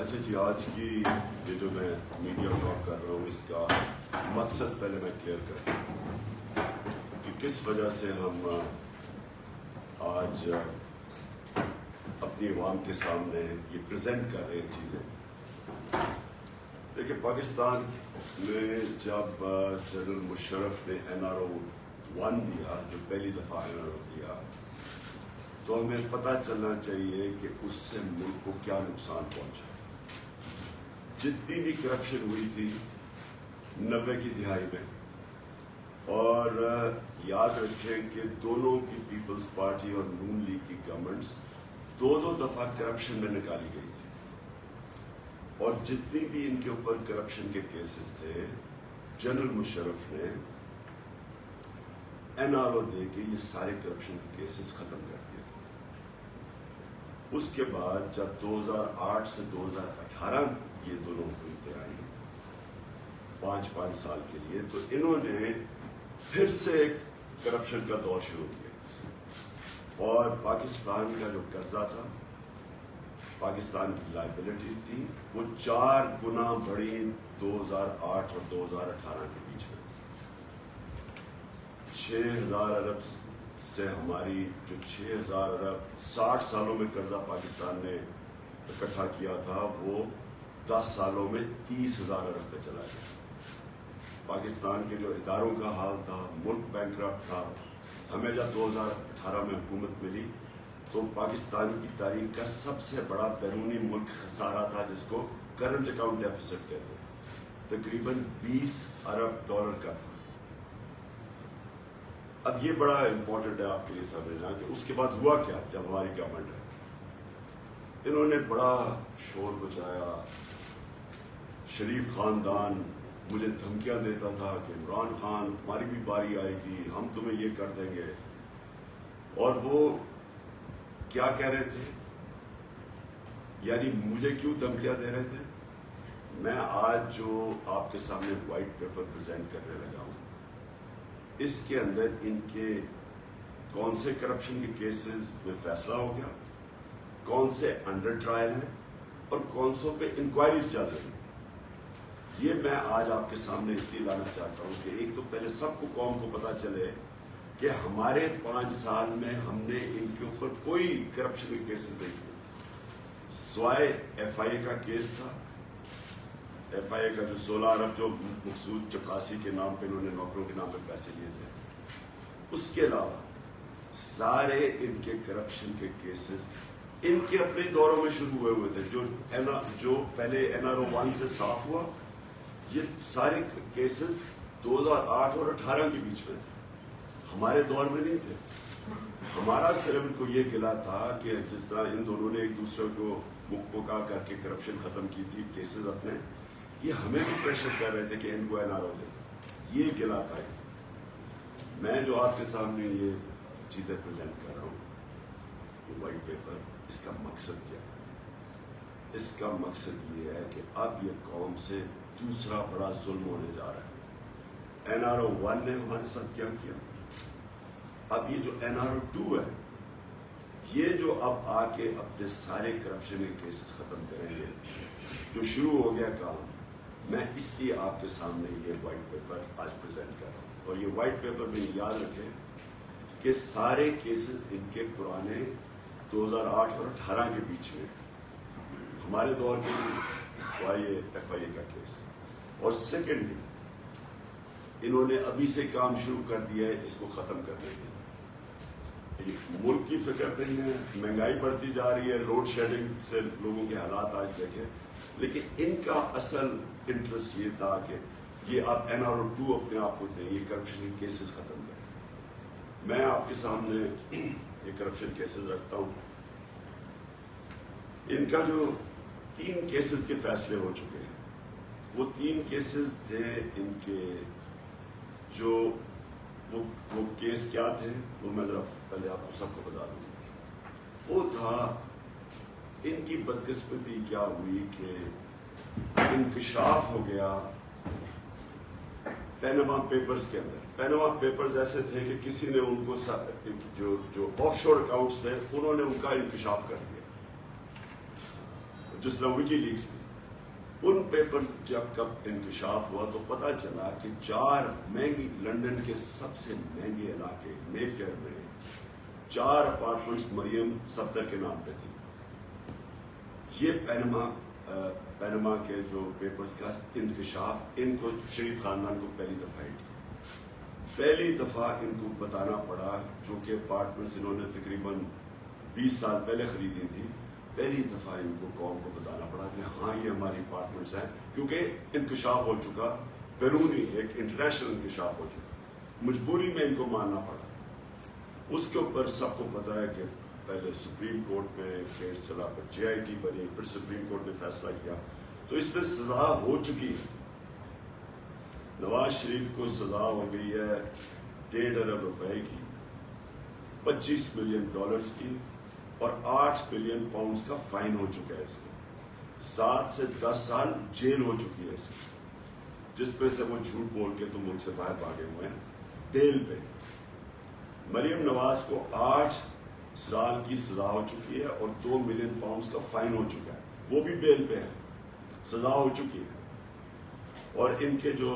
اچھا جی، آج کی یہ جو میں میڈیا ٹاک کر رہا ہوں اس کا مقصد پہلے میں کلیئر کر دوں کہ کس وجہ سے ہم آج اپنی عوام کے سامنے یہ پریزنٹ کر رہے ہیں چیزیں. دیکھیں، پاکستان میں جب جنرل مشرف نے NRO-1 دیا، جو پہلی دفعہ NRO دیا، تو ہمیں پتہ چلنا چاہیے کہ اس سے ملک کو کیا نقصان پہنچا. جتنی بھی کرپشن ہوئی تھی 90 کی دہائی میں، اور یاد رکھیں کہ دونوں کی پیپلز پارٹی اور نون لیگ کی گورنمنٹس دو دفعہ کرپشن میں نکالی گئی تھی، اور جتنی بھی ان کے اوپر کرپشن کے کیسز تھے جنرل مشرف نے NRO دے کے یہ سارے کرپشن کے کیسز ختم کر دیے. اس کے بعد جب 2008 سے 2018 یہ دونوں حکومتیں آئی 5 سال کے لیے، تو انہوں نے پھر سے ایک کرپشن کا دور شروع کیا، اور پاکستان کا جو قرضہ تھا، پاکستان کی لائبلٹیز تھی، وہ 4 گنا بڑھی 2008 اور 2018 کے بیچ میں. 6,000 ارب سے ہماری جو 6,000 ارب 60 سالوں میں قرضہ پاکستان نے اکٹھا کیا تھا، وہ 10 سالوں میں 30,000 ارب پہ چلا گیا. پاکستان کے جو اداروں کا حال تھا، ملک بینکرپٹ تھا. ہمیں جب 2018 میں حکومت ملی تو پاکستان کی تاریخ کا سب سے بڑا بیرونی ملک خسارہ تھا، جس کو کرنٹ اکاؤنٹ ڈیفیسٹ کہتے ہیں، تقریباً 20 ارب ڈالر کا تھا. اب یہ بڑا امپورٹنٹ ہے آپ کے لیے سمجھنا کہ اس کے بعد ہوا کیا. جب ہماری گورنمنٹ ہے، انہوں نے بڑا شور مچایا. شریف خاندان مجھے دھمکیاں دیتا تھا کہ عمران خان تمہاری بھی باری آئے گی، ہم تمہیں یہ کر دیں گے. اور وہ کیا کہہ رہے تھے، یعنی مجھے کیوں دھمکیاں دے رہے تھے. میں آج جو آپ کے سامنے وائٹ پیپر پریزنٹ کرنے لگا ہوں، اس کے اندر ان کے کون سے کرپشن کے کیسز میں فیصلہ ہو گیا، کون سے انڈر ٹرائل ہیں، اور کون سوں پہ انکوائریز چل رہی ہیں. یہ میں آج آپ کے سامنے اس لیے لانا چاہتا ہوں کہ ایک تو پہلے سب کو، قوم کو پتا چلے کہ ہمارے 5 سال میں ہم نے ان کے اوپر کوئی کرپشن کے کیسز نہیں کیے، سوائے FIA کا کیس تھا. FIA کا جو 16 ارب جو مقصود چپراسی کے نام پہ انہوں نے نوکروں کے نام پہ پیسے لیے تھے، اس کے علاوہ سارے ان کے کرپشن کے کیسز ان کے اپنے دوروں میں شروع ہوئے تھے. جو پہلے NRO-1 سے صاف ہوا، یہ سارے کیسز 2008 اور 18 کے بیچ میں تھے، ہمارے دور میں نہیں تھے. ہمارا صرف ان کو یہ گلا تھا کہ جس طرح ان دونوں نے ایک دوسرے کو مکا کر کے کرپشن ختم کی تھی کیسز اپنے، یہ ہمیں بھی پریشر کر رہے تھے کہ ان کو NRO دے. یہ گلا تھا. میں جو آپ کے سامنے یہ چیزیں پریزنٹ کر رہا ہوں، یہ وائٹ پیپر، اس کا مقصد کیا ہے؟ اس کا مقصد یہ ہے کہ اب یہ قوم سے دوسرا بڑا ظلم ہونے جا رہا ہے. NRO-1 نے ہمارے ساتھ کیا کیا، اب یہ جو NRO-2 ہے، یہ جو اب آ کے اپنے سارے کرپشن کے کیسز ختم کریں گے، جو شروع ہو گیا کام. میں اس لیے آپ کے سامنے یہ وائٹ پیپر آج پریزنٹ کر رہا ہوں. اور یہ وائٹ پیپر میں یاد رکھیں کہ سارے کیسز ان کے پرانے 2008 اور 18 کے بیچ میں، ہمارے دور کے سوائے FIA کا کیس. اور سیکنڈلی انہوں نے ابھی سے کام شروع کر دیا ہے اس کو ختم کرنے کے لیے. ملک کی فکر نہیں ہے، مہنگائی بڑھتی جا رہی ہے، لوڈ شیڈنگ سے لوگوں کے حالات آج دیکھیں، لیکن ان کا اصل انٹرسٹ یہ تھا کہ یہ اب NRO-2 اپنے آپ کو دیں، یہ کرپشن کے کیسز ختم کریں. میں آپ کے سامنے یہ کرپشن کیسز رکھتا ہوں. ان کا جو 3 کیسز کے فیصلے ہو چکے ہیں، وہ 3 کیسز تھے ان کے، جو وہ کیس کیا تھے وہ میں ذرا پہلے آپ کو سب کو بتا دوں. وہ تھا ان کی بدقسمتی کیا ہوئی کہ انکشاف ہو گیا پیناما پیپرز کے اندر. پیناما پیپرز ایسے تھے کہ کسی نے ان کو جو آف شور اکاؤنٹس تھے انہوں نے ان کا انکشاف کر دیا. جس طرح وکی لیکس تھی. ان پیپر جب کب انکشاف ہوا تو پتہ چلا کہ 4 مہنگی لنڈن کے سب سے مہنگے علاقے مے فیئر میں 4 اپارٹمنٹس مریم صفدر کے نام پہ تھی. یہ پینما کے جو پیپرز کا انکشاف ان کو شریف خاندان کو پہلی دفعہ ان کو بتانا پڑا، جو کہ اپارٹمنٹس انہوں نے تقریباً 20 سال پہلے خریدی تھی. پہلی دفعہ ان کو قوم کو بتانا پڑا کہ ہاں یہ ہماری اپارٹمنٹس ہیں، کیونکہ انکشاف ہو چکا، بیرونی ایک انٹرنیشنل انکشاف ہو چکا. مجبوری میں ان کو ماننا پڑا. اس کے اوپر سب کو پتا ہے کہ پہلے سپریم کورٹ میں کیس چلا، پھر جے آئی ٹی بنی، پھر سپریم کورٹ نے فیصلہ کیا، تو اس میں سزا ہو چکی ہے. نواز شریف کو سزا ہو گئی ہے 1.5 ارب روپے کی، 25 ملین ڈالرز کی، اور 8 بلین پاؤنڈز کا فائن ہو چکا ہے. اس کو 7 سے 10 سال جیل ہو چکی ہے اس کی، جس پہ سے وہ جھوٹ بول کے تو ملک سے باہر بھاگے ہوئے ہیں بیل پہ. مریم نواز کو 8 سال کی سزا ہو چکی ہے اور 2 ملین پاؤنڈز کا فائن ہو چکا ہے، وہ بھی بیل پہ ہے، سزا ہو چکی ہے. اور ان کے جو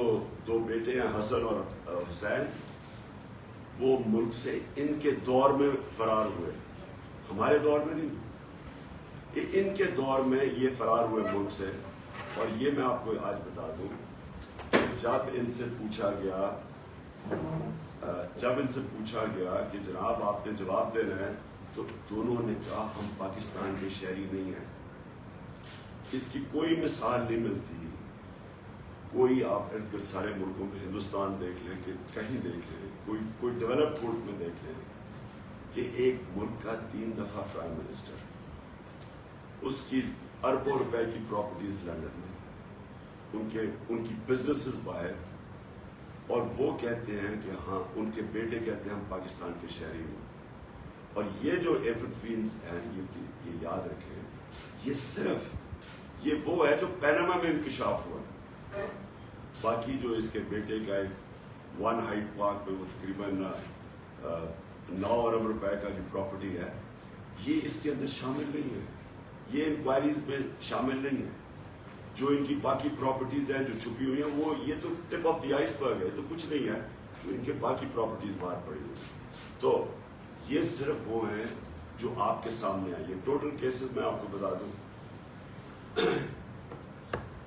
2 بیٹے ہیں حسن اور حسین، وہ ملک سے ان کے دور میں فرار ہوئے، ہمارے دور میں نہیں، ان کے دور میں یہ فرار ہوئے ملک سے. اور یہ میں آپ کو آج بتا دوں، جب ان سے پوچھا گیا کہ جناب آپ نے جواب دینا ہے، تو دونوں نے کہا ہم پاکستان کے شہری نہیں ہیں. اس کی کوئی مثال نہیں ملتی. کوئی آپ سارے ملکوں میں ہندوستان دیکھ لیں کہ کہیں دیکھ لیں، کوئی ڈیولپڈ ملک میں دیکھ لیں کہ ایک ملک کا 3 دفعہ پرائم منسٹر، اس کی اربوں روپے کی پراپرٹیز لندن میں، ان کی بزنسز باہر، اور وہ کہتے ہیں کہ ہاں، ان کے بیٹے کہتے ہیں ہم پاکستان کے شہری ہیں. اور یہ جو ایفرفینز ہیں، یہ یاد رکھیں، یہ صرف وہ ہے جو پینما میں انکشاف ہوا. باقی جو اس کے بیٹے کا ایک 1 ہائیڈ پارک میں وہ تقریباً 9 ارب روپے کا جو پراپرٹی ہے، یہ اس کے اندر شامل نہیں ہے، یہ انکوائریز میں شامل نہیں ہے. جو ان کی باقی پراپرٹیز ہیں جو چھپی ہوئی ہیں، وہ یہ تو ٹپ آف دی آئس برگ ہے، تو کچھ نہیں ہے جو ان کے باقی پراپرٹیز باہر پڑی ہوئی. تو یہ صرف وہ ہیں جو آپ کے سامنے آئے. یہ ٹوٹل کیسز میں آپ کو بتا دوں،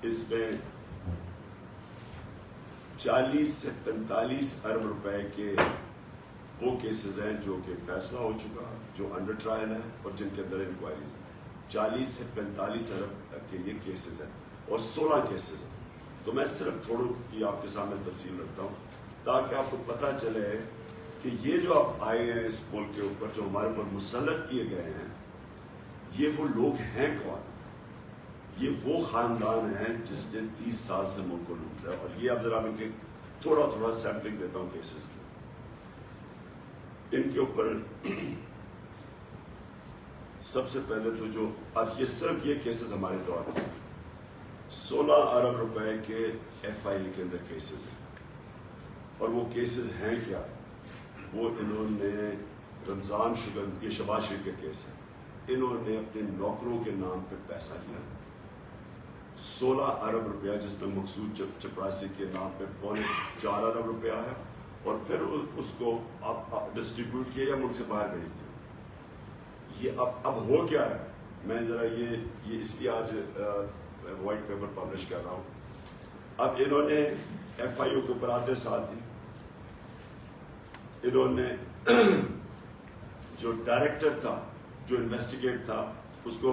اس میں 40 سے 45 ارب روپے کے وہ کیسز ہیں جو کہ فیصلہ ہو چکا، جو انڈر ٹرائل ہے اور جن کے اندر انکوائری. 40 سے 45 ارب کے یہ کیسز ہیں اور 16 کیسز ہیں. تو میں صرف تھوڑی کی آپ کے سامنے تفصیل رکھتا ہوں تاکہ آپ کو پتہ چلے کہ یہ جو آپ آئے ہیں اس ملک کے اوپر، جو ہمارے اوپر مسلط کیے گئے ہیں، یہ وہ لوگ ہیں کون؟ یہ وہ خاندان ہے جس نے 30 سال سے ملک کو لوٹ رہا ہے. اور یہ اب ذرا میں تھوڑا سیمپلنگ دیتا ہوں کیسز کی. ان کے اوپر سب سے پہلے تو جو اب یہ صرف یہ کیسز ہمارے دور میں 16 ارب روپے کے ایف آئی اے کے اندر کیسز ہیں. اور وہ کیسز ہیں کیا؟ وہ انہوں نے رمضان شوگر، یہ شباز شریف کے کیس ہے، انہوں نے اپنے نوکروں کے نام پہ پیسہ لیا 16 ارب روپیہ، جس میں مقصود چپراسی کے نام پہ 4 ارب روپیہ ہے، اور پھر اس کو ڈسٹریبیوٹ کیا یا ملک سے باہر بھیج دیا. یہ اب ہو کیا ہے؟ میں ذرا یہ اس لیے آج وائٹ پیپر پبلش کر رہا ہوں. اب انہوں نے ایف آئی او کے اوپر آتے ساتھ ہی انہوں نے جو ڈائریکٹر تھا، جو انویسٹیگیٹ تھا، اس کو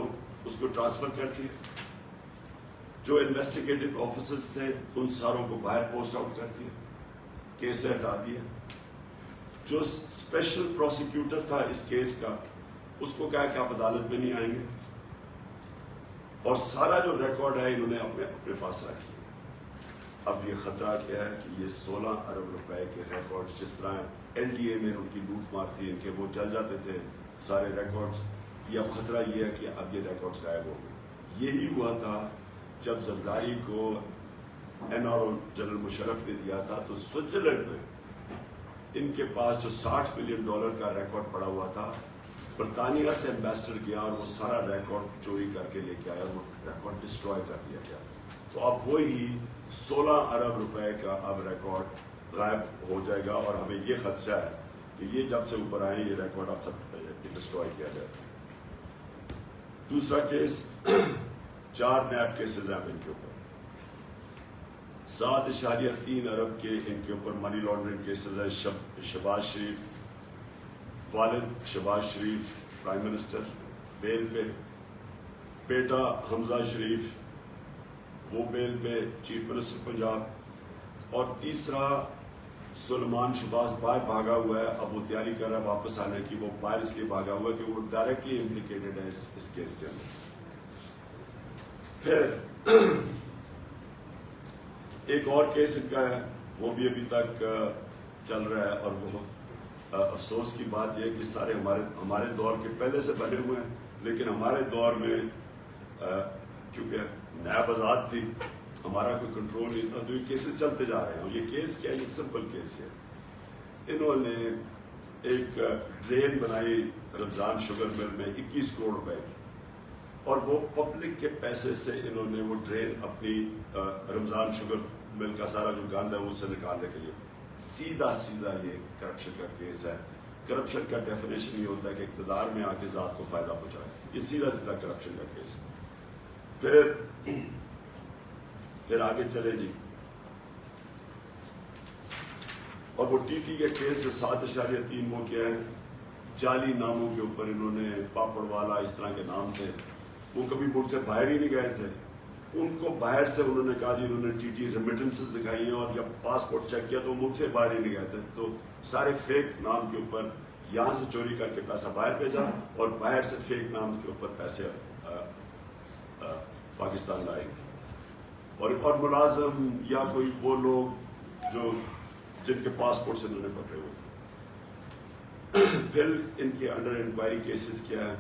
ٹرانسفر کر دیا. جو انویسٹیگیٹو آفیسرز تھے ان ساروں کو باہر پوسٹ آؤٹ کر دیا، کیس سے ہٹا دیا. جو اسپیشل پروسیکیوٹر تھا اس کیس کا، اس کو کہا کہ آپ عدالت میں نہیں آئیں گے. اور سارا جو ریکارڈ ہے انہوں نے اپنے پاس رکھی. اب یہ خطرہ کیا ہے کہ یہ 16 ارب روپے کے ریکارڈ، جس طرح این ڈی اے میں ان کی لوٹ مار تھی، ان کے وہ جل جاتے تھے سارے ریکارڈز، یہ اب خطرہ یہ ہے کہ اب یہ ریکارڈز غائب ہو گئے. یہی ہوا تھا جب زرداری کو N R O General Musharraf نے دیا تھا، تو سوئٹزرلینڈ میں ان کے پاس جو $60 ملین کا ریکارڈ پڑا ہوا تھا، برطانیہ سے ایمبیسڈر گیا اور وہ سارا ریکارڈ چوری کر کے لے کے آیا، وہ ریکارڈ ڈسٹروائے کر دیا گیا. تو اب وہی 16 ارب روپے کا اب ریکارڈ غائب ہو جائے گا، اور ہمیں یہ خدشہ ہے کہ یہ جب سے اوپر آئے یہ ریکارڈ اب ڈسٹروائے کیا جائے. دوسرا کیس 4 نیب کیسز ہیں ان کے اوپر، 7.3 ارب کے ان کے اوپر منی لانڈرنگ کیسز ہیں. شہباز شریف، والد شہباز شریف پرائم منسٹر بیل پہ، بیٹا حمزہ شریف وہ بیل پہ چیف منسٹر پنجاب، اور تیسرا سلمان شہباز باہر بھاگا ہوا ہے. اب وہ تیاری کر رہا ہے واپس آنے کی. وہ باہر اس لیے بھاگا ہوا ہے کہ وہ ڈائریکٹلی امپلیکیٹڈ ہے اس کیس کے اندر. پھر ایک اور کیس ان کا ہے، وہ بھی ابھی تک چل رہا ہے، اور وہ افسوس کی بات یہ ہے کہ سارے ہمارے دور کے پہلے سے بنے ہوئے ہیں، لیکن ہمارے دور میں چونکہ نیب آزاد تھی، ہمارا کوئی کنٹرول نہیں تھا، تو یہ کیسز چلتے جا رہے ہیں. اور یہ کیس کیا ہے؟ یہ سمپل کیس ہے. انہوں نے ایک ڈرین بنائی رمضان شوگر مل میں 21 کروڑ روپے کی، اور وہ پبلک کے پیسے سے انہوں نے وہ ڈرین اپنی رمضان شوگر مل کا سارا جو گند ہے اس سے نکالنے کے لیے. سیدھا یہ کرپشن کا کیس ہے. کرپشن کا ڈیفینیشن یہ ہوتا ہے کہ اقتدار میں آ کے ذات کو فائدہ پہنچائے. یہ سیدھا کرپشن کا کیس ہے. پھر آگے چلے جی، اور وہ ٹی ٹی کے کیس 7.3 وہ کیا ہے؟ جعلی ناموں کے اوپر انہوں نے، پاپڑ والا اس طرح کے نام تھے، وہ کبھی ملک سے باہر ہی نہیں گئے تھے. ان کو باہر سے انہوں نے کہا جی انہوں نے ٹی ٹی ریمیٹنسز دکھائی ہیں، اور جب پاسپورٹ چیک کیا تو ملک سے باہر ہی نہیں گئے تھے. تو سارے فیک نام کے اوپر یہاں سے چوری کر کے پیسہ باہر بھیجا، اور باہر سے فیک نام کے اوپر پیسے پاکستان لائے گئے. اور ملازم یا کوئی وہ لوگ جن کے پاسپورٹ سے انہوں نے پکڑے ہوئے. پھر ان کے انڈر انکوائری کیسز کیا ہے؟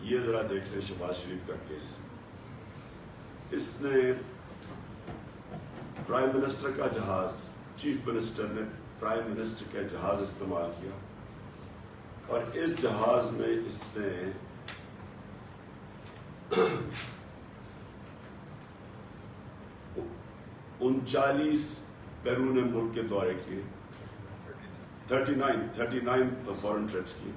یہ ذرا دیکھ لیں. شہباز شریف کا کیس، اس نے پرائم منسٹر کا جہاز، چیف منسٹر نے پرائم منسٹر کا جہاز استعمال کیا، اور اس جہاز میں اس نے 39 بیرون ملک کے دورے کیے، 39 فورن ٹرپس کی،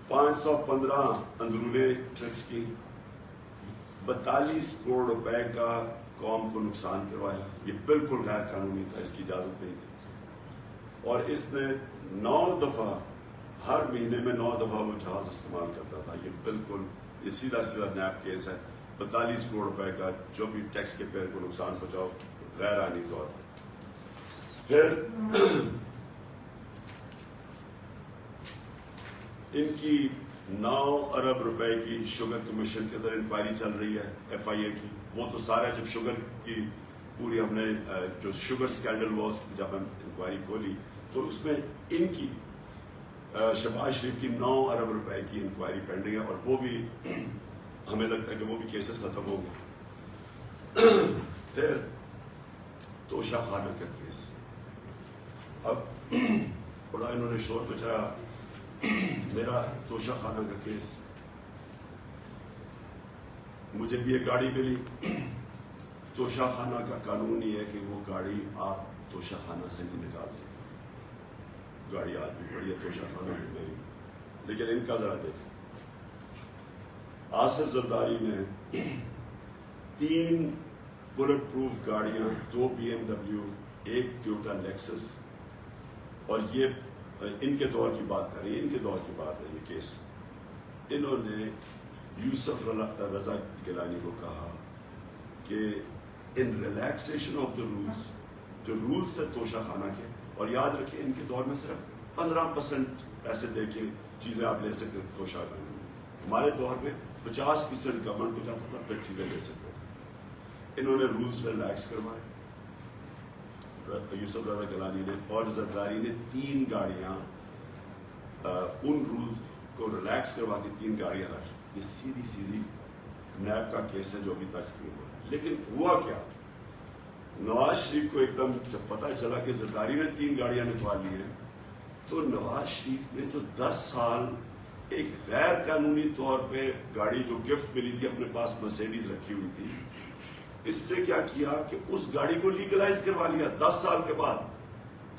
515 اندرونی ٹرپس کی، 42 کروڑ روپے کا قوم کو نقصان کروایا. یہ بالکل غیر قانونی تھا، اس کی اجازت نہیں تھی. اور اس نے 9 دفعہ، ہر مہینے میں 9 دفعہ وہ جہاز استعمال کرتا تھا. یہ بالکل یہ سیدھا نیب کیس ہے. 42 کروڑ روپے کا جو بھی ٹیکس کے پیر کو نقصان پہنچاؤ غیر آئینی طور پر. پھر ان کی 9 ارب روپے کی شوگر کمیشن کے اندر انکوائری چل رہی ہے، ایف آئی اے کی. وہ تو سارا جب شوگر کی پوری ہم نے جو شوگر سکینڈل واز جب ہم انکوائری کھولی تو اس میں ان کی شہباز شریف کی 9 ارب روپے کی انکوائری پینڈنگ ہے، اور وہ بھی ہمیں لگتا ہے کہ وہ بھی کیسز ختم ہو گئے. پھر توشہ خانہ کا کیس، اب بڑا انہوں نے شور مچایا میرا توشہ خانہ کا کیس. مجھے بھی ایک گاڑی ملی. توشہ خانہ کا قانون یہ ہے کہ وہ گاڑی آپ توشہ خانہ سے نہیں نکال سکتے. گاڑی آج بھی پڑی ہے توشہ خانہ بھی میری، لیکن ان کا ذرا دیکھیں. آصف زرداری نے 3 بلٹ پروف گاڑیاں، 2 BMW، 1 ٹویوٹا لیکسس، اور یہ ان کے دور کی بات کر رہی ہے، ان کے دور کی بات ہے یہ کیس. انہوں نے یوسف رضا گیلانی کو کہا کہ ان ریلیکسیشن آف دا رولز، جو رولز سے توشہ خانہ کے، اور یاد رکھیں ان کے دور میں صرف 15% پیسے دے کے چیزیں آپ لے سکتے تھے توشہ خانہ میں. ہمارے دور میں 50% گورنمنٹ کو جاتا تھا پھر چیزیں لے سکتے تھے. انہوں نے رولز ریلیکس کروائے یوسف رضا گیلانی نے، اور زرداری نے 3 گاڑیاں ان رولز کو ریلیکس کروا کے 3 گاڑیاں رکھی. یہ سیدھی نیب کا کیس ہے جو ابھی تک نہیں ہوا. لیکن ہوا کیا؟ نواز شریف کو ایک دم جب پتہ چلا کہ زرداری نے 3 گاڑیاں نکال لی ہیں تو نواز شریف نے جو 10 سال ایک غیر قانونی طور پہ گاڑی جو گفٹ ملی تھی اپنے پاس مرسیڈیز رکھی ہوئی تھی، اس نے کیا کیا کہ اس گاڑی کو لیگلائز کروا لیا 10 سال کے بعد.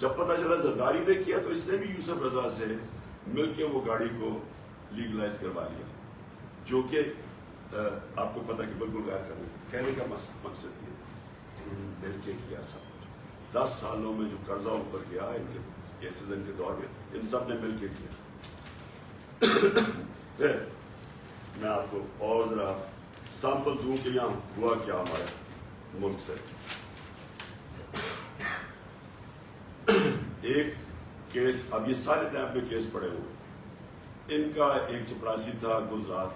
جب پتہ چلا زرداری نے کیا تو اس نے بھی یوسف رضا سے مل کے وہ گاڑی کو لیگلائز کروا لیا، جو کہ آپ کو پتہ کہ بالکل غیر قانونی. کہنے کا مقصد یہ مل کے کیا سب کچھ 10 سالوں میں جو قرضہ اوپر گیا ان کے کیسز ان کے دور میں ان سب نے مل کے کیا. میں آپ کو اور ذرا سیمپل دوں کہ یہاں ہوا کیا ہمارے ملک سے. ایک کیس، اب یہ سارے نیب میں کیس پڑے ہوئے، ان کا ایک چپڑاسی تھا گلزار،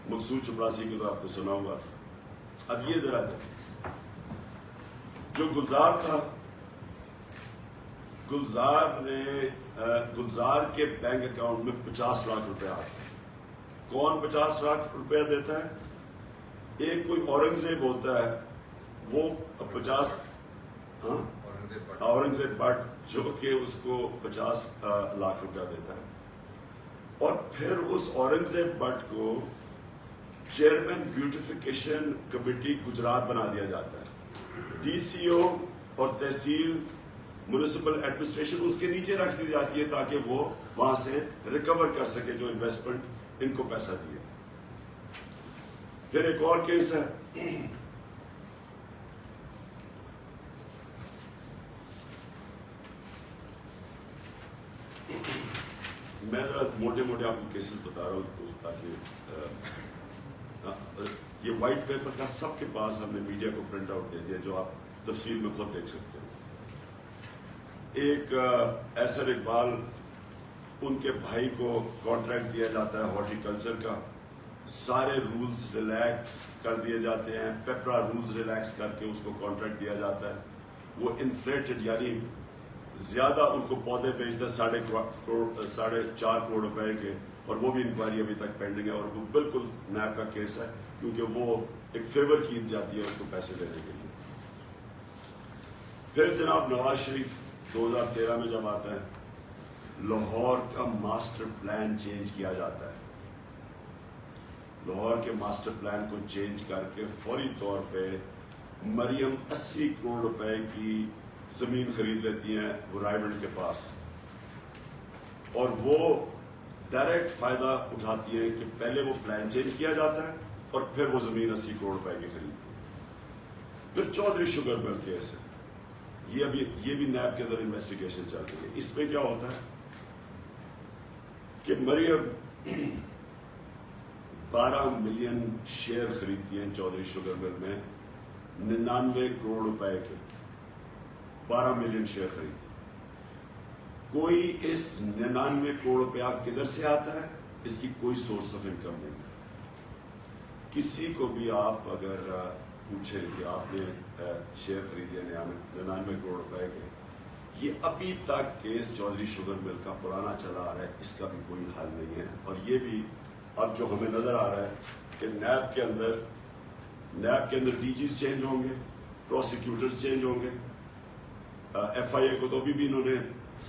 مقصود چپڑاسی کو تو آپ کو سنا ہوگا. اب یہ ذرا جو گلزار تھا، گلزار کے بینک اکاؤنٹ میں 50 لاکھ روپے آتے ہیں. کون 50 لاکھ روپے دیتا ہے؟ ایک کوئی اورنگزیب ہوتا ہے، وہ 50 اورنگزیب بٹ جو کہ اس کو 50 لاکھ روپیہ دیتا ہے. اور پھر اس اورنگزیب بٹ کو چیئرمین بیوٹیفیکیشن کمیٹی گجرات بنا دیا جاتا ہے. ڈی سی او اور تحصیل میونسپل ایڈمنسٹریشن اس کے نیچے رکھ دی جاتی ہے تاکہ وہ وہاں سے ریکور کر سکے جو انویسٹمنٹ ان کو پیسہ دیے. پھر ایک اور کیس ہے، میں ذرا موٹے موٹے آپ کو کیسز بتا رہا ہوں تاکہ یہ وائٹ پیپر کا سب کے پاس ہم نے میڈیا کو پرنٹ آؤٹ دے دیا جو آپ تفصیل میں خود دیکھ سکتے ہیں. ایک ایسر اقبال، ان کے بھائی کو کانٹریکٹ دیا جاتا ہے ہارٹیکلچر کا، سارے رولز ریلیکس کر دیے جاتے ہیں، پیپرا رولز ریلیکس کر کے اس کو کانٹریکٹ دیا جاتا ہے. وہ انفلیٹڈ یعنی زیادہ ان کو پودے بیچتے 4.5 کروڑ روپے کے، اور وہ بھی انکوائری ابھی تک پینڈنگ ہے. اور وہ بالکل نیب کا کیس ہے کیونکہ وہ ایک فیور کی جاتی ہے اس کو پیسے دینے کے لیے. پھر جناب نواز شریف 2013 میں جب آتا ہے، لاہور کا ماسٹر پلان چینج کیا جاتا ہے. لاہور کے ماسٹر پلان کو چینج کر کے فوری طور پہ مریم 80 کروڑ روپے کی زمین خرید لیتی ہیں وہ رائے بنڈ کے پاس، اور وہ ڈائریکٹ فائدہ اٹھاتی ہیں کہ پہلے وہ پلان چینج کیا جاتا ہے اور پھر وہ زمین 80 کروڑ روپے کی خریدتی ہے. پھر چودھری شوگر مل کیس ہے، یہ بھی نیب کے اندر انویسٹیگیشن چل رہی ہے. اس میں کیا ہوتا ہے کہ مریم 12 ملین شیئر خریدتی ہیں چودھری شوگر مل میں 99 کروڑ روپے کے، 12 ملین شیئر خریدتی. کوئی اس 99 کروڑ روپیہ کدھر سے آتا ہے؟ اس کی کوئی سورس آف انکم نہیں. کسی کو بھی آپ اگر پوچھیں کہ آپ نے شیئر خریدے 99 کروڑ روپے کے، یہ ابھی تک کیس چودھری شوگر مل کا پرانا چلا آ رہا ہے، اس کا بھی کوئی حل نہیں ہے. اور یہ بھی اب جو ہمیں نظر آ رہا ہے کہ نیب کے اندر ڈی جیز چینج ہوں گے، پروسیکیوٹرز چینج ہوں گے. ایف آئی اے کو تو بھی انہوں نے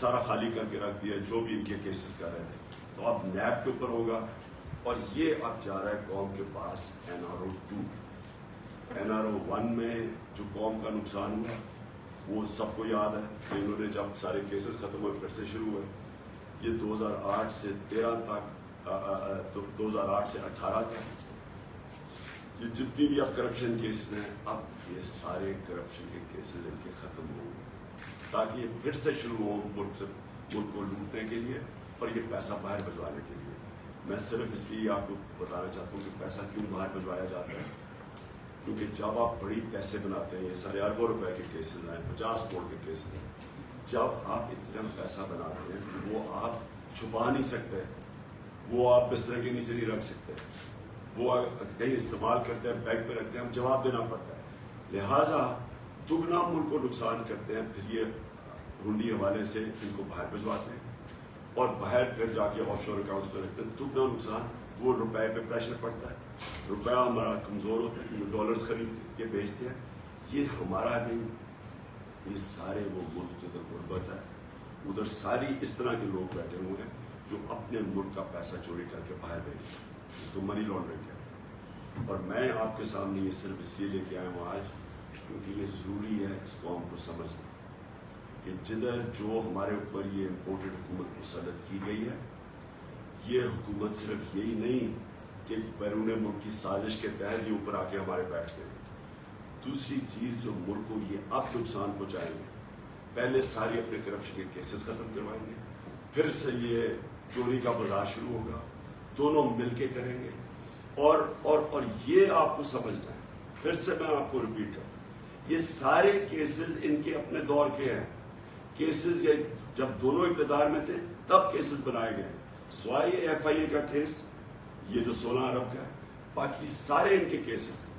سارا خالی کر کے رکھ دیا جو بھی ان کے کیسز کر رہے تھے. تو اب نیب کے اوپر ہوگا، اور یہ اب جا رہا ہے قوم کے پاس NRO 2. NRO 1 میں جو قوم کا نقصان ہوا وہ سب کو یاد ہے کہ انہوں نے جب سارے کیسز ختم ہوئے پھر سے شروع ہوئے. یہ 2008 سے 13 تک 2008 سے 18 تک یہ جتنی بھی اب کرپشن کیسز ہیں، اب یہ سارے کرپشن کے کیسز ان کے ختم ہوں گے تاکہ یہ پھر سے شروع ہو ملک کو لوٹنے کے لیے اور یہ پیسہ باہر بھجوانے کے لیے. میں صرف اس لیے آپ کو بتانا چاہتا ہوں کہ پیسہ کیوں باہر بھجوایا جاتا ہے، کیونکہ جب آپ بڑی پیسے بناتے ہیں، یہ سارے اربوں روپے کے کیسز ہیں، 50 کروڑ کے کیسز ہیں، جب آپ اتنا پیسہ بناتے ہیں کہ وہ آپ چھپا نہیں سکتے، وہ آپ بستر کے نیچے نہیں رکھ سکتے، وہ کہیں استعمال کرتے ہیں، بینک پہ رکھتے ہیں، ہم جواب دینا پڑتا ہے. لہٰذا دگنا ملک کو نقصان کرتے ہیں، پھر یہ ہنڈی حوالے سے ان کو باہر بھجواتے ہیں اور باہر پھر جا کے آف شور اکاؤنٹس پہ رکھتے ہیں. دگنا نقصان، وہ روپے پہ پریشر پڑتا ہے، روپیہ ہمارا کمزور ہوتا ہے کیونکہ ڈالرز خرید کے بیچتے ہیں. یہ ہمارا نہیں، یہ سارے وہ ملک جدھر غربت ہے ادھر ساری اس طرح کے لوگ بیٹھے ہوئے ہیں جو اپنے ملک کا پیسہ چوری کر کے باہر بھیجے، جس کو منی لانڈرنگ کہتے ہیں. اور میں آپ کے سامنے یہ صرف اس لیے لے کے آیا ہوں آج کیونکہ یہ ضروری ہے اس قوم کو سمجھنا کہ جدھر جو ہمارے اوپر یہ امپورٹڈ حکومت مسلط کی گئی ہے، یہ حکومت صرف یہی نہیں کہ بیرون ملک کی سازش کے تحت یہ اوپر آ کے ہمارے بیٹھ گئے. دوسری چیز جو ملک کو یہ اب نقصان پہنچائیں گے، پہلے سارے اپنے کرپشن کے کیسز ختم کروائیں گے، پھر سے یہ چوری کا بازار شروع ہوگا، دونوں مل کے کریں گے. اور یہ آپ کو سمجھنا ہے، پھر سے میں آپ کو ریپیٹ کروں، یہ سارے کیسز ان کے اپنے دور کے ہیں. کیسز یہ جب دونوں اقتدار میں تھے تب کیسز بنائے گئے، سوائے ایف آئی اے کا کیس یہ جو 16 ارب کا ہے، باقی سارے ان کے کیسز تھے.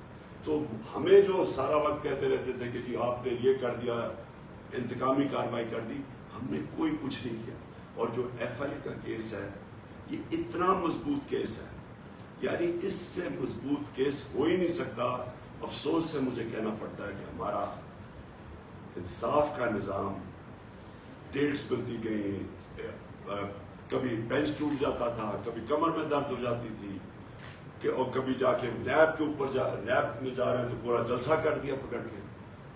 تو ہمیں جو سارا وقت کہتے رہتے تھے کہ جی آپ نے یہ کر دیا، انتقامی کارروائی کر دی، ہم نے کوئی کچھ نہیں کیا. اور جو ایف آئی اے کا کیس ہے یہ اتنا مضبوط کیس ہے، یعنی اس سے مضبوط کیس ہو ہی نہیں سکتا. افسوس سے مجھے کہنا پڑتا ہے کہ ہمارا انصاف کا نظام، ڈیٹس ملتی گئی، کبھی بینچ ٹوٹ جاتا تھا، کبھی کمر میں درد ہو جاتی تھی، اور کبھی جا کے نیب کے اوپر نیب میں جا رہے ہیں تو پورا جلسہ کر دیا پکڑ کے.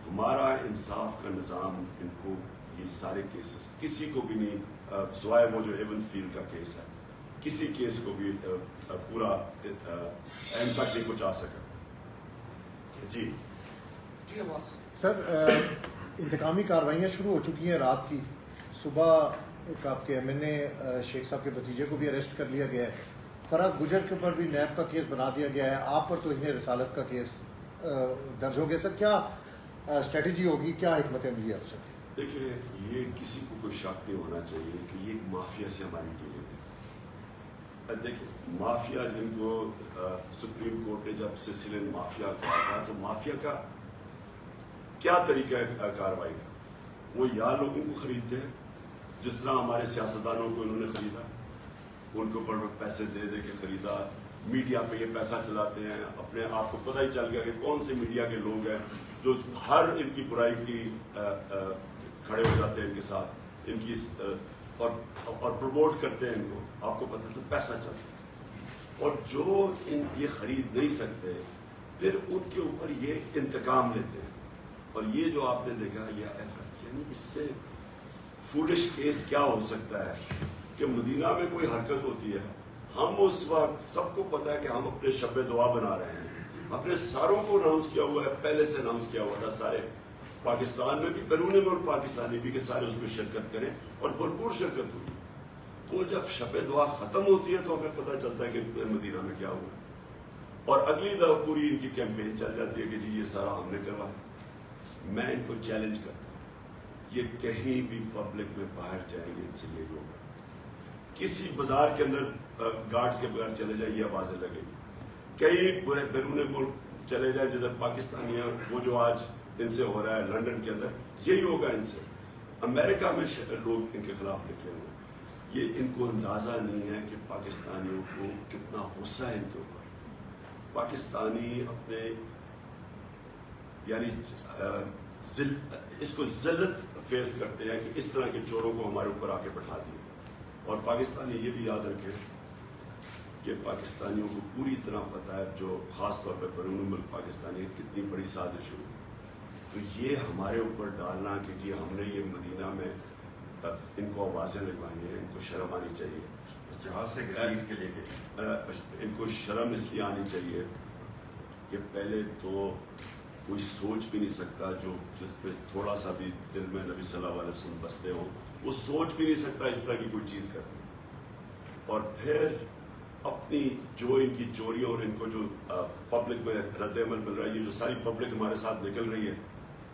ہمارا انصاف کا نظام ان کو یہ سارے کیسز کسی کو بھی نہیں، سوائے وہ جو ایون فیلڈ کا کیس ہے، کسی کیس کو بھی پورا اینڈ تک نہیں پہنچا سکا. جی سر، انتقامی کارروائیاں شروع ہو چکی ہیں. رات کی صبح ایک آپ کے ایم این اے شیخ صاحب کے بھتیجے کو بھی اریسٹ کر لیا گیا ہے. فرح گجر کے اوپر بھی نیب کا کیس بنا دیا گیا ہے. آپ پر تو انہیں رسالت کا کیس درج ہو گیا. سر کیا اسٹریٹجی ہوگی، کیا حکمت عملی ہے سر؟ دیکھیے، یہ کسی کو کوئی شک نہیں ہونا چاہیے کہ یہ ایک مافیا سے ہماری ڈیلنگ ہے. دیکھیے، مافیا جن کو سپریم کورٹ نے جب سسیلین مافیا کہا تھا، تو مافیا کا کیا طریقہ ہے کارروائی کا؟ وہ یا لوگوں کو خریدتے ہیں جس طرح ہمارے سیاستدانوں کو انہوں نے خریدا، ان کو بڑے پیسے دے دے کے خریدا. میڈیا پہ یہ پیسہ چلاتے ہیں. اپنے آپ کو پتہ ہی چل گیا کہ کون سے میڈیا کے لوگ ہیں جو ہر ان کی برائی کی کھڑے ہو جاتے ہیں ان کے ساتھ، ان کی اور پروموٹ کرتے ہیں ان کو. آپ کو پتہ تو پیسہ چلتا ہے. اور جو یہ خرید نہیں سکتے پھر ان کے اوپر یہ انتقام لیتے ہیں. اور یہ جو آپ نے دیکھا یعنی اس سے فولش کیس کیا ہو سکتا ہے کہ مدینہ میں کوئی حرکت ہوتی ہے، ہم اس وقت سب کو پتا ہے کہ ہم اپنے شب دعا بنا رہے ہیں، اپنے ساروں کو اناؤنس کیا ہوا ہے، پہلے سے اناؤنس کیا ہوا تھا سارے پاکستان میں بھی، بیرون ملک پاکستانی بھی، کہ سارے اس میں شرکت کریں، اور بھرپور شرکت ہوئی. تو جب شب دعا ختم ہوتی ہے تو ہمیں پتہ چلتا ہے کہ مدینہ میں کیا ہوا، اور اگلی دفعہ پوری ان کی کیمپین چل جاتی ہے کہ جی یہ سارا ہم نے کروایا. میں ان کو چیلنج کرتا ہوں، یہ کہیں بھی پبلک میں باہر جائیں گے ان سے یہ ہوگا. کسی بازار کے اندر گارڈز کے بغیر چلے جائیں، یہ آوازیں لگیں گی. کئی بیرون ملک چلے جائیں جدھر پاکستانی ہیں، وہ جو آج ان سے ہو رہا ہے لنڈن کے اندر، یہی ہوگا ان سے. امریکہ میں لوگ ان کے خلاف نکلے ہوئے. یہ ان کو اندازہ نہیں ہے کہ پاکستانیوں کو کتنا غصہ ہے ان کے اوپر. پاکستانی اپنے یعنی اس کو ذلت فیس کرتے ہیں کہ اس طرح کے چوروں کو ہمارے اوپر آ کے بٹھا دیے. اور پاکستانی یہ بھی یاد رکھے کہ پاکستانیوں کو پوری طرح پتہ ہے، جو خاص طور پہ بیرون ملک پاکستانی، کتنی بڑی سازش ہوئی. تو یہ ہمارے اوپر ڈالنا کہ جی ہم نے یہ مدینہ میں ان کو آوازیں لگوانی ہیں، ان کو شرم آنی چاہیے. جہاز سے گسیٹ کے لے کے ان کو شرم اس لیے آنی چاہیے کہ پہلے تو کوئی سوچ بھی نہیں سکتا جو جس پہ تھوڑا سا بھی دل میں نبی صلی اللہ علیہ وسلم بستے ہوں، وہ سوچ بھی نہیں سکتا اس طرح کی کوئی چیز کرنا. اور پھر اپنی جو ان کی چوریوں اور ان کو جو پبلک میں رد عمل مل رہا ہے، یہ جو ساری پبلک ہمارے ساتھ نکل رہی ہے،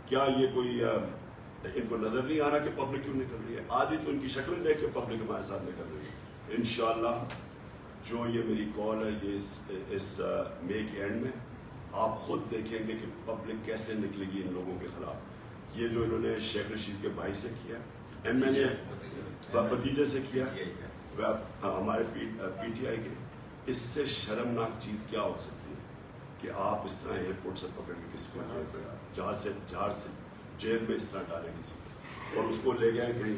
کیا یہ کوئی ان کو نظر نہیں آ رہا کہ پبلک کیوں نکل رہی ہے؟ آدھی تو ان کی شکلیں دیکھ کے پبلک ہمارے ساتھ نکل رہی ہے. انشاءاللہ جو یہ میری کال ہے، یہ اس مئی کے اینڈ میں آپ خود دیکھیں گے کہ پبلک کیسے نکلے گی ان لوگوں کے خلاف. یہ جو انہوں نے شیخ رشید کے بھائی سے کیا، ایم این اے بھتیجے سے کیا، ہمارے پی ٹی آئی کے، اس سے شرمناک چیز کیا ہو سکتی ہے کہ آپ اس طرح ایئرپورٹ سے پکڑ کے کسی کو جہاز سے جیل میں اس طرح ڈالیں کسی کو، اور اس کو لے گئے کہیں.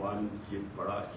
1,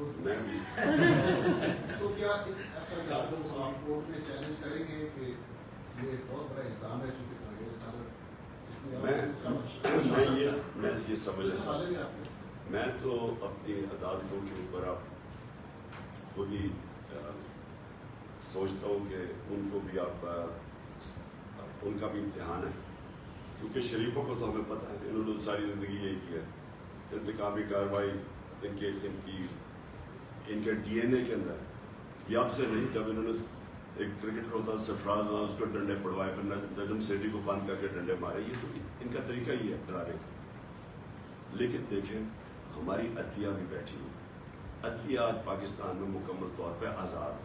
خود میں بھی تو کیا اس FIR کو آپ کورٹ میں چیلنج کریں گے کہ یہ ایک بہت بڑا الزام ہے چونکہ کانگریس میں یہ سمجھتا ہوں، میں تو اپنی عدالتوں کے اوپر اب خود ہی سوچتا ہوں کہ ان کو بھی آپ ان کا بھی امتحان ہے، کیونکہ شریفوں کو تو ہمیں پتہ ہے انہوں نے ساری زندگی یہی کیا، انتقامی کارروائی ان کے ڈی این اے کے اندر ہے۔ یہ اب سے نہیں، جب انہوں نے ایک کرکٹر ہوتا سرفراز نام، اس کو ڈنڈے پڑوائے، پھر نجم سیٹھی کو بند کر کے ڈنڈے مارے، یہ تو ان کا طریقہ ہی ہے ڈرانے کا۔ لیکن دیکھیں ہماری عدلیہ بھی بیٹھی ہوئی، عدلیہ آج پاکستان میں مکمل طور پہ آزاد ہے،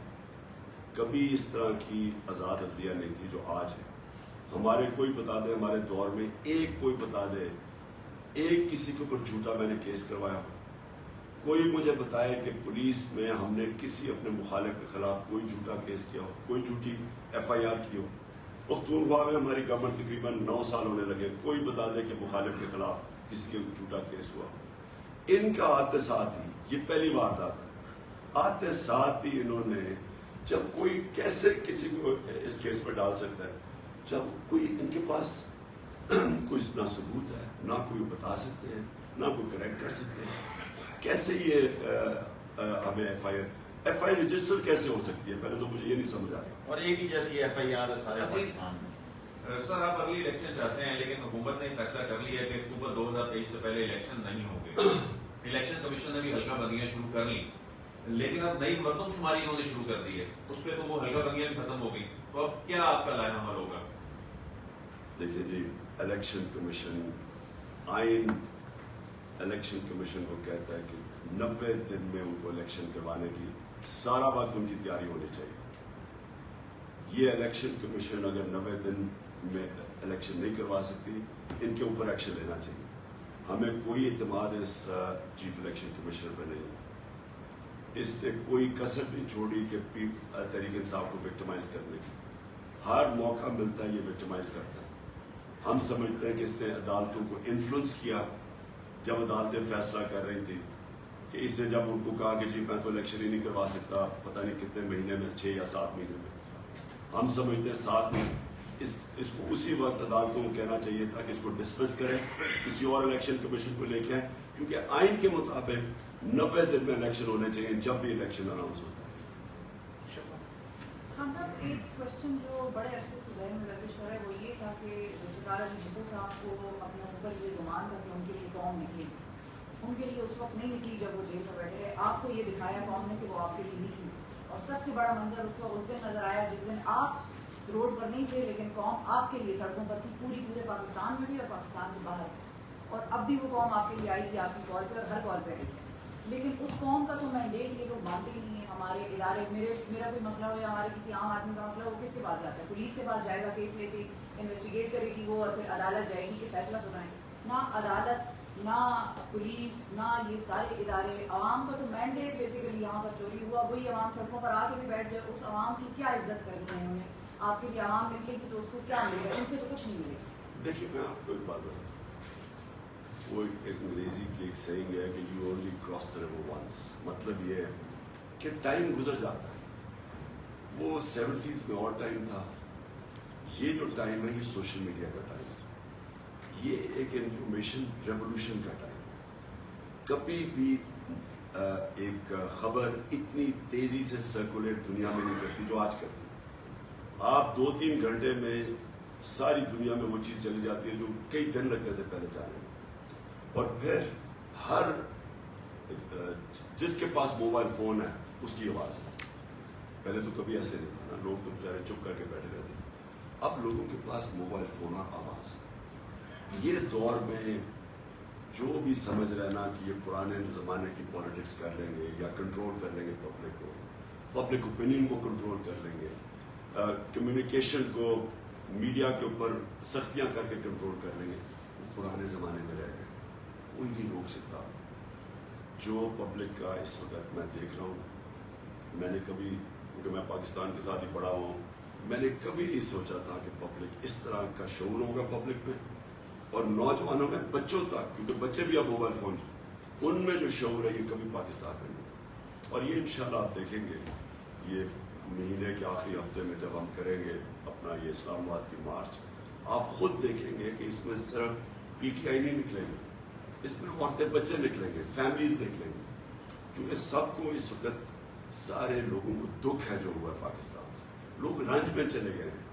کبھی اس طرح کی آزاد عدلیہ نہیں تھی جو آج ہے۔ ہمارے کوئی بتا دے ہمارے دور میں کوئی بتا دے ایک کسی کے اوپر جھوٹا میں نے کیس کروایا ہو، کوئی مجھے بتائے کہ پولیس میں ہم نے کسی اپنے مخالف کے خلاف کوئی جھوٹا کیس کیا ہو، کوئی جھوٹی FIR کی ہو۔ پختونخوا میں ہماری گورنمنٹ تقریباً 9 سال ہونے لگے، کوئی بتا دے کہ مخالف کے خلاف کسی کے جھوٹا کیس ہوا۔ ان کا آتے ساتھ ہی یہ پہلی واردات ہے، آتے ساتھ ہی انہوں نے جب کوئی کیسے کسی کو اس کیس پہ ڈال سکتا ہے، جب کوئی ان کے پاس کوئی نہ ثبوت ہے، نہ کوئی بتا سکتے ہیں، نہ کوئی کریکٹ کر سکتے ہیں، کیسے یہ ہمیں FIR رجسٹر کیسے ہو سکتی ہے؟ پہلے تو مجھے یہ نہیں سمجھ آ رہا۔ اور ایک ہی جیسی FIR ہے سارے پاکستان میں۔ سر آپ ارلی الیکشن چاہتے ہیں، لیکن حکومت نے فیصلہ کر لیا ہے کہ اکتوبر 2023 سے پہلے الیکشن نہیں ہوں گے۔ الیکشن کمیشن نے بھی حلقہ بندیاں شروع کر لی، لیکن اب نئی مردم شماری انہوں نے شروع کر دی ہے، اس پہ تو وہ حلقہ بندیاں بھی ختم ہو گئی، تو اب کیا آپ کا لائحہ عمل ہوگا؟ دیکھیے جی، الیکشن کمیشن آئین الیکشن کمیشن کو کہتا ہے کہ 90 دن میں ان کو الیکشن کروانے کی سارا وقت ان کی تیاری ہونی چاہیے۔ یہ الیکشن کمیشن اگر 90 دن میں الیکشن نہیں کروا سکتی، ان کے اوپر ایکشن لینا چاہیے۔ ہمیں کوئی اعتماد اس چیف الیکشن کمیشنر پہ نہیں، اس سے کوئی کسر نہیں چھوڑی کہ تحریک انصاف کو وکٹمائز کرنے کی، ہر موقع ملتا ہے یہ وکٹمائز کرتا ہے۔ ہم سمجھتے ہیں کہ اس نے عدالتوں کو انفلوئنس کیا، جب عدالتیں فیصلہ کر رہی تھی کہ اس نے جب ان کو کہا کہ جی میں تو الیکشن ہی نہیں کروا سکتا پتہ نہیں کتنے مہینے میں، 6 یا 7 مہینے میں، ہم سمجھتے ہیں 7 مہینے، اس کو اسی وقت عدالتوں کو کہنا چاہیے تھا کہ اس کو ڈسمس کریں، کسی اور الیکشن کمیشن کو لے کے آئیں، کیونکہ آئین کے مطابق 90 دن میں الیکشن ہونے چاہیے جب بھی الیکشن اناؤنس ہوتا ہے۔ خان صاحب، ایک کوشچن جو بڑے عرصے سے ذہن میں گردش کر رہا ہے وہ یہ تھا کہ ذوالفقار علی بھٹو صاحب کو اپنے اوپر یہ گمان تھا کہ ان کے لیے قوم نکلی، ان کے لیے اس وقت نہیں نکلی جب وہ جیل میں بیٹھے رہے، آپ کو یہ دکھایا قوم نے کہ وہ آپ کے لیے نکلی، اور سب سے بڑا منظر اس دن نظر آیا جس دن آپ روڈ پر نہیں تھے لیکن قوم آپ کے لیے سڑکوں پر تھی، پورے پاکستان میں بھی اور پاکستان سے باہر، اور اب بھی وہ قوم آپ کے لیے آئی تھی، آپ کی کال پہ اور ہر کال پہ آئی تھی، لیکن اس قوم کا تو مینڈیٹ یہ لوگ مانتے ہی نہیں ہیں۔ ہمارے ادارے، میرا کوئی مسئلہ ہو یا ہمارے کسی عام آدمی کا مسئلہ ہو، وہ کس کے پاس جاتا ہے؟ پولیس کے پاس جائے گا، کیس لے کے انویسٹیگیٹ کرے گی وہ، اور پھر عدالت جائے گی کہ فیصلہ سنائیں۔ نہ عدالت، نہ پولیس، نہ یہ سارے ادارے، عوام کا تو مینڈیٹ بیسیکلی یہاں پر چوری ہوا، وہی عوام سڑکوں پر آ کے بھی بیٹھ جائے، اس عوام کی کیا عزت کرنی ہے انہوں نے؟ آپ کے لیے عوام نکلے گی تو اس کو کیا ملے گا؟ ان سے تو کچھ نہیں ملے گا۔ دیکھیے میں آپ کو ایک بات بتاؤں، وہ ایک انگریزی کی ایک سیئنگ ہے کہ you only cross the river once, مطلب یہ ہے کہ ٹائم گزر جاتا ہے، وہ 70s میں اور ٹائم تھا، یہ جو ٹائم ہے یہ سوشل میڈیا کا ٹائم ہے، یہ ایک انفارمیشن ریولوشن کا ٹائم ہے۔ کبھی بھی ایک خبر اتنی تیزی سے سرکولیٹ دنیا میں نہیں کرتی جو آج کرتی، آپ 2-3 گھنٹے میں ساری دنیا میں وہ چیز چلی جاتی ہے جو کئی دن لگتے تھے پہلے جانے میں، اور پھر ہر جس کے پاس موبائل فون ہے اس کی آواز ہے۔ پہلے تو کبھی ایسے نہیں تھا نا، لوگ تو بیچارے چپ کر کے بیٹھے رہتے تھے، اب لوگوں کے پاس موبائل فون اور آواز ہے۔ یہ دور میں جو بھی سمجھ رہے نا کہ یہ پرانے زمانے کی پالیٹکس کر لیں گے یا کنٹرول کر لیں گے پبلک کو، پبلک اوپینین کو کنٹرول کر لیں گے، کمیونیکیشن کو میڈیا کے اوپر سختیاں کر کے کنٹرول کر لیں گے، وہ پرانے زمانے میں رہ گئے، کوئی نہیں روک سکتا۔ جو پبلک کا اس وقت میں دیکھ رہا ہوں، میں نے کبھی، کیونکہ میں پاکستان کے ساتھ ہی پڑھا ہوں، میں نے کبھی نہیں سوچا تھا کہ پبلک اس طرح کا شعور ہوگا پبلک میں، اور نوجوانوں میں، بچوں تک، کیونکہ بچے بھی اب موبائل فون، ان میں جو شعور ہے یہ کبھی پاکستان میں نہیں تھا۔ اور یہ انشاءاللہ آپ دیکھیں گے یہ مہینے کے آخری ہفتے میں جب ہم کریں گے اپنا یہ اسلام آباد کی مارچ، آپ خود دیکھیں گے کہ اس میں صرف پی ٹی آئی نہیں نکلیں گے، اس میں عورتیں بچے نکلیں گے، فیملیز نکلیں گے، کیونکہ سب کو اس وقت سارے لوگوں کو دکھ ہے جو ہوا ہے پاکستان سے، لوگ رنج میں چلے گئے ہیں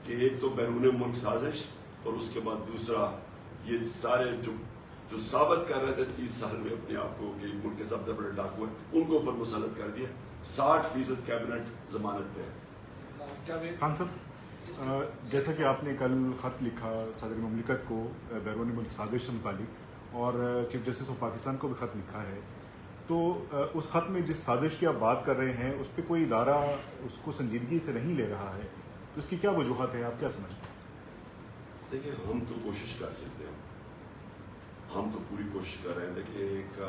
کہ ایک تو بیرون ملک سازش اور اس کے بعد دوسرا یہ سارے جو ثابت کر رہے تھے 30 سال میں اپنے آپ کو کہ ملک کے سب سے بڑے ڈاکو ہیں، ان کو اوپر مسلط کر دیا، 60% کیبنٹ ضمانت پہ ہے۔ خان صاحب، جیسا کہ آپ نے کل خط لکھا صدر مملکت کو بیرون ملک سازش سے متعلق اور چیف جسٹس آف پاکستان کو بھی خط لکھا ہے، تو اس خط میں جس سازش کی آپ بات کر رہے ہیں اس پہ کوئی ادارہ اس کو سنجیدگی سے نہیں لے رہا ہے، اس کی کیا وجوہات ہیں، آپ کیا سمجھتے ہیں؟ دیکھیں ہم تو کوشش کر سکتے ہیں، ہم تو پوری کوشش کر رہے ہیں۔ دیکھیں ایک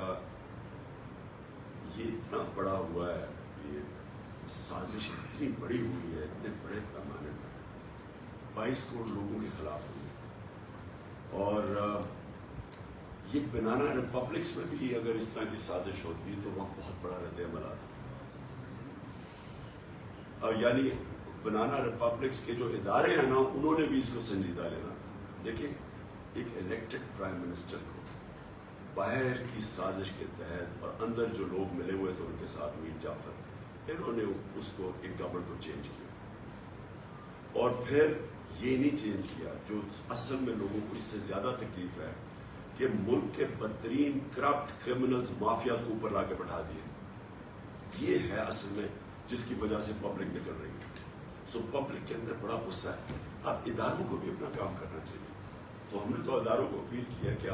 یہ اتنا بڑا ہوا ہے، یہ سازش اتنی بڑی ہوئی ہے، اتنے بڑے پیمانے پر 22 کروڑ لوگوں کے خلاف ہوئی ہے، اور یہ بنانا ریپبلکس میں بھی اگر اس طرح کی سازش ہوتی تو وہاں بہت بڑا رد عمل آتا، اور یعنی بنانا ریپبلکس کے جو ادارے ہیں نا انہوں نے بھی اس کو سنجیدہ لینا تھا۔ دیکھیں ایک الیکٹڈ پرائم منسٹر کو باہر کی سازش کے تحت اور اندر جو لوگ ملے ہوئے تھے ان کے ساتھ میر جعفر، انہوں نے اس کو ایک گورنمنٹ کو چینج کیا، اور پھر یہ نہیں چینج کیا جو اصل میں لوگوں کو اس سے زیادہ تکلیف ہے کہ ملک کے بدترین کرپٹ کرمنلز مافیاز کو اوپر لا کے بٹھا دیے، یہ ہے اصل میں جس کی وجہ سے پبلک نکل رہی ہے۔ سو پبلک کے اندر بڑا غصہ ہے، اب اداروں کو بھی اپنا کام کرنا چاہیے۔ تو ہم نے تو اداروں کو اپیل کیا کہ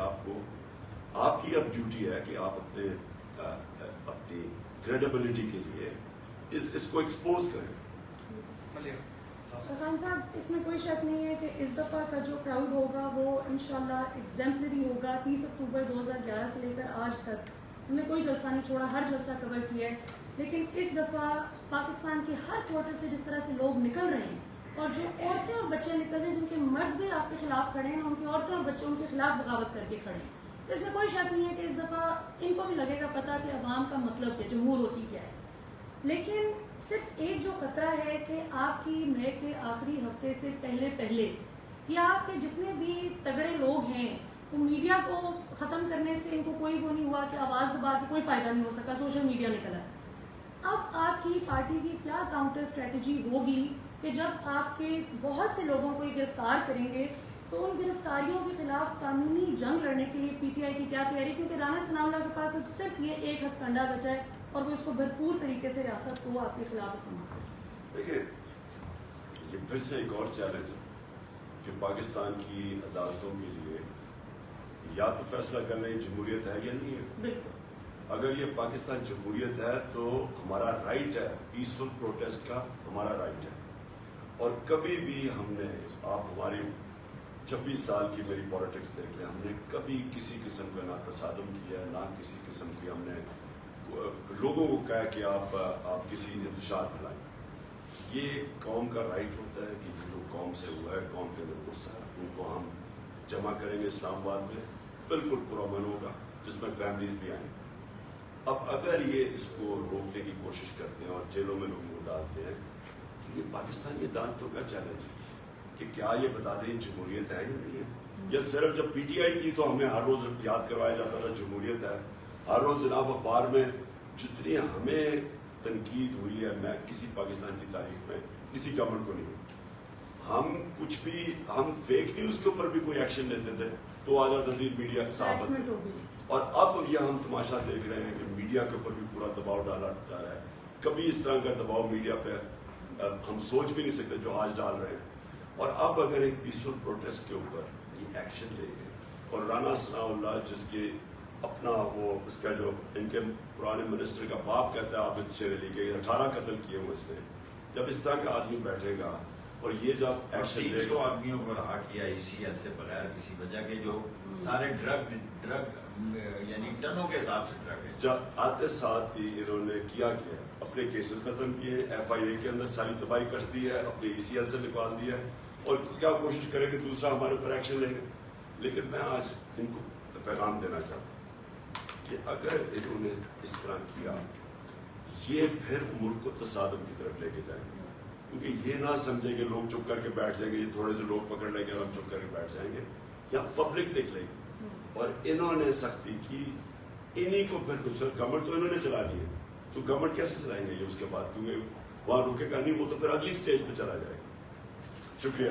آپ کی اب ڈیوٹی ہے کہ آپ اپنی کریڈیبلٹی کے لیے اس کو ایکسپوز کریں۔ خان صاحب، اس میں کوئی شک نہیں ہے کہ اس دفعہ کا جو کراؤڈ ہوگا وہ انشاءاللہ ایگزیمپلری ہوگا۔ 30 اکتوبر 2011 سے لے کر آج تک ہم نے کوئی جلسہ نہیں چھوڑا، ہر جلسہ کور کیا ہے، لیکن اس دفعہ پاکستان کے ہر کوارٹر سے جس طرح سے لوگ نکل رہے ہیں، اور جو عورتیں اور بچے نکل رہے ہیں جن کے مرد بھی آپ کے خلاف کھڑے ہیں، ان کی عورتیں اور بچے ان کے خلاف بغاوت کر کے کھڑے ہیں، تو اس میں کوئی شک نہیں ہے کہ اس دفعہ ان کو بھی لگے گا پتہ کہ عوام کا مطلب کیا، جمہور ہوتی کیا ہے۔ لیکن صرف ایک جو خطرہ ہے کہ آپ کی مئی کے آخری ہفتے سے پہلے یا آپ کے جتنے بھی تگڑے لوگ ہیں وہ میڈیا کو ختم کرنے سے ان کو کوئی وہ نہیں ہوا کہ آواز دبا کے کوئی فائدہ نہیں ہو سکا، سوشل میڈیا نکلا ہے۔ اب آپ کی پارٹی کی کیا کاؤنٹر اسٹریٹجی ہوگی کہ جب آپ کے بہت سے لوگوں کو گرفتار کریں گے تو ان گرفتاریوں کے خلاف قانونی جنگ لڑنے کے لیے پی ٹی آئی کی کیا تیاری؟ کیونکہ رانا ثناء اللہ کے پاس اب صرف یہ ایک ہتھ کنڈا بچا ہے اور وہ اس کو بھرپور طریقے سے ریاست کو آپ کے خلاف استعمال کرے۔ دیکھیں یہ پھر سے ایک اور چیلنج کہ پاکستان کی عدالتوں کے لیے یا تو فیصلہ کرنے کی جمہوریت ہے یا نہیں ہے۔ بالکل، اگر یہ پاکستان جمہوریت ہے تو ہمارا رائٹ ہے، پیسفل پروٹیسٹ کا ہمارا رائٹ ہے، اور کبھی بھی ہم نے، آپ ہماری 26 سال کی میری پالیٹکس دیکھ لیں، ہم نے کبھی کسی قسم کا نہ تصادم کیا، نہ کسی قسم کی ہم نے لوگوں کو کہا کہ آپ کسی انتشار پھیلائیں۔ یہ قوم کا رائٹ ہوتا ہے کہ جو قوم سے ہوا ہے، قوم کے اندر غصہ ہے، ان کو ہم جمع کریں گے اسلام آباد میں، بالکل پرامن ہوگا جس میں فیملیز بھی آئیں۔ اب اگر یہ اس کو روکنے کی کوشش کرتے ہیں اور جیلوں میں لوگوں کو ڈالتے ہیں تو یہ پاکستانی عدالتوں کا چیلنج ہے کہ کیا یہ بتا دیں جمہوریت ہے یا نہیں ہے، یا صرف جب پی ٹی آئی تھی تو ہمیں ہر روز یاد کروایا جاتا تھا جمہوریت ہے، ہر روز جناب اخبار میں جتنی ہمیں تنقید ہوئی ہے، میں کسی پاکستان کی تاریخ میں کسی گورنمنٹ کو نہیں ہوئی، ہم کچھ بھی، ہم فیک نیوز کے اوپر بھی کوئی ایکشن لیتے تھے تو آ جاتا تھی میڈیا صحافت، اور اب یہ ہم تماشا دیکھ رہے ہیں کہ میڈیا کے اوپر بھی پورا دباؤ ڈالا جا رہا ہے۔ کبھی اس طرح کا دباؤ میڈیا پہ ہم سوچ بھی نہیں سکتے جو آج ڈال رہے ہیں، اور اب اگر ایک پیسفل پروٹیسٹ کے اوپر یہ ایکشن لے گئے، اور رانا ثناء اللہ جس کے اپنا وہ اس کا جو ان کے پرانے منسٹر کا باپ کہتا ہے عابد شیر علی کے 18 قتل کیے ہوئے اس نے، جب اس طرح کا آدمی بیٹھے گا اور یہ جب ایکشن لے 300 آدمیوں کو رہا کیا اسی ایل سے بغیر کسی وجہ کے، جو سارے ڈرگ یعنی ٹنوں کے حساب سے ڈرگ ہے، جب آتے ساتھ ہی انہوں نے کیا اپنے کیسز ختم کیے، ایف آئی اے کے اندر ساری تباہی کر دی ہے، اپنے ای سی ایل سے نکال دیا ہے، اور کیا کوشش کریں کہ دوسرا ہمارے اوپر ایکشن لیں گے۔ لیکن میں آج ان کو پیغام دینا چاہتا ہوں کہ اگر انہوں نے اس طرح کیا یہ پھر ملک کو تصادم کی طرف لے کے جائیں گے، کیونکہ یہ نہ سمجھیں کہ لوگ چپ کر کے بیٹھ جائیں گے، یہ تھوڑے سے لوگ پکڑ لیں گے اور ہم چپ کر کے بیٹھ جائیں گے، یا پبلک نکلے گی اور انہوں نے سختی کی، انہی کو پھر کچھ گورنمنٹ تو انہوں نے چلا لی ہے، تو گورنمنٹ کیسے چلائیں گے یہ اس کے بعد، کیونکہ وہاں رکے گا نہیں، وہ تو پھر اگلی سٹیج پہ چلا جائے گا. شکریہ.